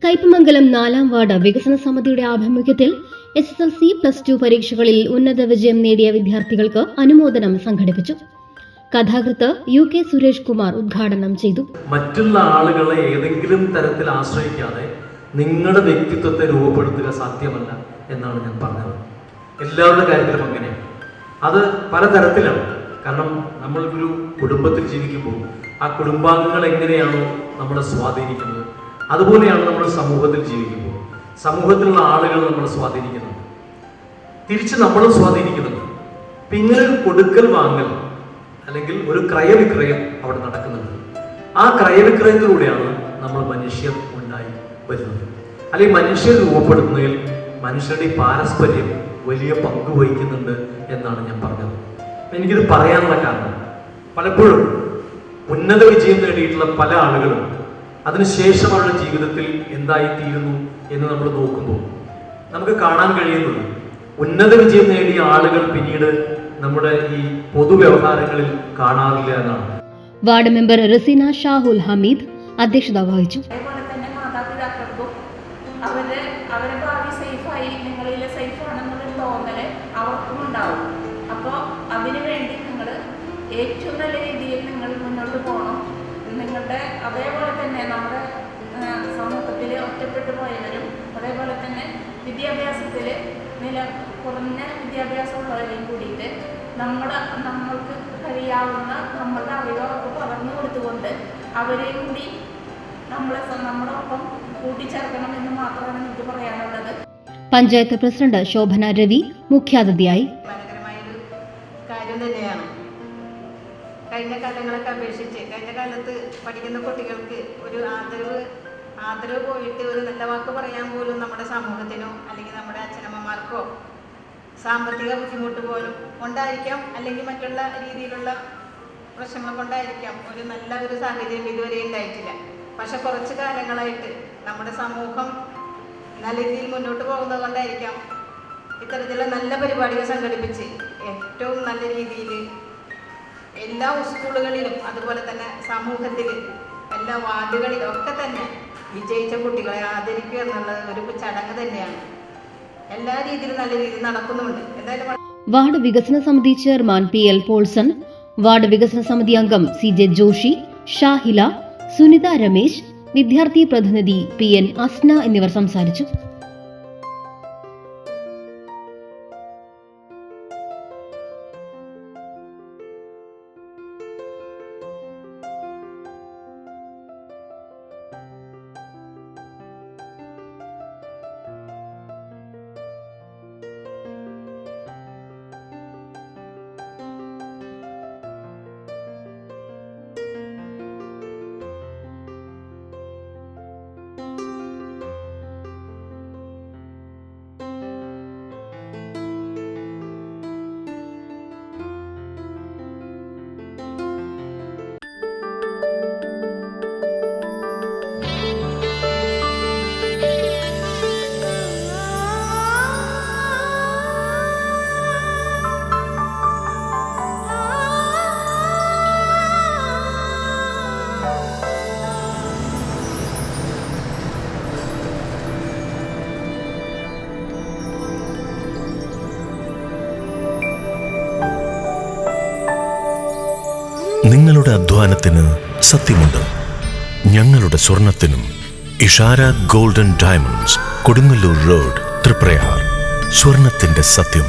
Kaipamangalam 4-ാം ward വികസന സമിതിയുടെ ആഭിമുഖ്യത്തിൽ SSLC +2 പരീക്ഷകളിൽ ഉന്നത വിജയം നേടിയ വിദ്യാർത്ഥികൾക്ക് അനുമോദനം സംഘടിപ്പിച്ചു. കഥാകൃത്ത് UK സുരേഷ് കുമാർ ഉദ്ഘാടനം ചെയ്തു. മറ്റുള്ള ആളുകളെ ഏതെങ്കിലും തരത്തിൽ ആശ്രയിക്കാതെ നിങ്ങളുടെ വ്യക്തിത്വത്തെ രൂപപ്പെടുത്തുക സാധ്യമല്ല എന്നാണ് ഞാൻ പറഞ്ഞത്. എല്ലാവരുടെ കാര്യത്തിലും അങ്ങനെയാണ്. അത് പലതരത്തിലാണ്. കാരണം നമ്മൾ ഒരു കുടുംബത്തിൽ ജീവിക്കുമ്പോൾ ആ കുടുംബാംഗങ്ങൾ എങ്ങനെയാണോ നമ്മളെ സ്വാധീനിക്കുന്നത്, അതുപോലെയാണ് നമ്മൾ സമൂഹത്തിൽ ജീവിക്കുമ്പോൾ സമൂഹത്തിലുള്ള ആളുകൾ നമ്മളെ സ്വാധീനിക്കുന്നുണ്ട്, തിരിച്ച് നമ്മളും സ്വാധീനിക്കുന്നുണ്ട്. അപ്പം ഇങ്ങനെ ഒരു കൊടുക്കൽ വാങ്ങൽ അല്ലെങ്കിൽ ഒരു ക്രയവിക്രയം അവിടെ നടക്കുന്നുണ്ട്. ആ ക്രയവിക്രയത്തിലൂടെയാണ് നമ്മൾ മനുഷ്യർ ഉണ്ടായി വരുന്നത്. അല്ലെങ്കിൽ മനുഷ്യർ രൂപപ്പെടുന്നതിൽ മനുഷ്യരുടെ പാരസ്പര്യം വലിയ പങ്ക് വഹിക്കുന്നുണ്ട് എന്നാണ് ഞാൻ പറഞ്ഞത്. എനിക്കിത് പറയാനുള്ള കാരണം, പലപ്പോഴും ഉന്നത വിജയം നേടിയിട്ടുള്ള പല ആളുകളും അതിനുശേഷം അവരുടെ ജീവിതത്തിൽ എന്തായിത്തീരുന്നു എന്ന് നമ്മൾ നോക്കുമ്പോൾ നമുക്ക് കാണാൻ കഴിയുന്നത് ഉന്നത വിജയം നേടിയ ആളുകൾ പിന്നീട് നമ്മുടെ ഈ പൊതുവ്യവഹാരങ്ങളിൽ കാണാറില്ല എന്നാണ്. വാർഡ് മെമ്പർ റസീന ഷാഹുൽ ഹമീദ് അധ്യക്ഷത വഹിച്ചു. അവരെ ഭാവി സേഫായി നിങ്ങളിൽ സേഫാണെന്നുള്ളൊരു തോന്നല് അവർക്കും ഉണ്ടാവും. അപ്പോൾ അതിനുവേണ്ടി നിങ്ങൾ ഏറ്റവും നല്ല രീതിയിൽ നിങ്ങൾ മുന്നോട്ട് പോകണം. നിങ്ങളുടെ അതേപോലെ തന്നെ നമ്മുടെ സമൂഹത്തിൽ ഒറ്റപ്പെട്ടു പോയവരും അതേപോലെ തന്നെ വിദ്യാഭ്യാസത്തിൽ കുറഞ്ഞ വിദ്യാഭ്യാസമുള്ളവരെയും കൂടിയിട്ട് നമ്മൾക്ക് കഴിയാവുന്ന നമ്മളുടെ അറിവൊക്കെ പകർന്നു കൊടുത്തുകൊണ്ട് അവരെയും കൂടി നമ്മുടെ ഒപ്പം കൂട്ടിച്ചേർക്കണം എന്ന് മാത്രമാണ് എനിക്ക് പറയാനുള്ളത്. പഞ്ചായത്ത് പ്രസിഡന്റ് ശോഭന രവി മുഖ്യാതിഥിയായി. മനോഹരമായൊരു കാര്യം തന്നെയാണ്. കഴിഞ്ഞ കാലങ്ങളൊക്കെ അപേക്ഷിച്ച് കഴിഞ്ഞ കാലത്ത് പഠിക്കുന്ന കുട്ടികൾക്ക് ഒരു ആദരവ് പോയിട്ട് ഒരു നല്ല വാക്ക് പറയാൻ പോലും നമ്മുടെ സമൂഹത്തിനോ അല്ലെങ്കിൽ നമ്മുടെ അച്ഛനമ്മമാർക്കോ സാമ്പത്തിക ബുദ്ധിമുട്ട് പോലും കൊണ്ടായിരിക്കാം, അല്ലെങ്കിൽ മറ്റുള്ള രീതിയിലുള്ള പ്രശ്നങ്ങൾ കൊണ്ടായിരിക്കാം ഒരു നല്ല ഒരു സാഹചര്യം ഇതുവരെ ഉണ്ടായിട്ടില്ല. പക്ഷെ കുറച്ച് കാലങ്ങളായിട്ട് നമ്മുടെ സമൂഹം നല്ല രീതിയിൽ മുന്നോട്ട് പോകുന്നത് കൊണ്ടായിരിക്കാം ഇത്തരത്തിലുള്ള നല്ല പരിപാടികൾ സംഘടിപ്പിച്ച് ഏറ്റവും നല്ല രീതിയിൽ എല്ലാ സ്കൂളുകളിലും അതുപോലെ തന്നെ സമൂഹത്തിൽ എല്ലാ വാർഡുകളിലും ഒക്കെ തന്നെ വിജയിച്ച കുട്ടികളെ ആദരിക്കുക എന്നുള്ളത് ഒരു ചടങ്ങ് തന്നെയാണ്. എല്ലാ രീതിയിലും നല്ല രീതിയിൽ നടക്കുന്നുണ്ട്. എന്തായാലും വാർഡ് വികസന സമിതി ചെയർമാൻ PL പോൾസൺ, വാർഡ് വികസന സമിതി അംഗം CJ ജോഷി, ഷാഹില, സുനിത രമേശ്, വിദ്യാർത്ഥി പ്രതിനിധി PN അസ്ന എന്നിവർ സംസാരിച്ചു. നിങ്ങളുടെ അധ്വാനത്തിന് സത്യമുണ്ട്. ഞങ്ങളുടെ സ്വർണത്തിനും. Ishara golden diamonds, Kodungallur road, Triprayar. സ്വർണത്തിന്റെ സത്യം.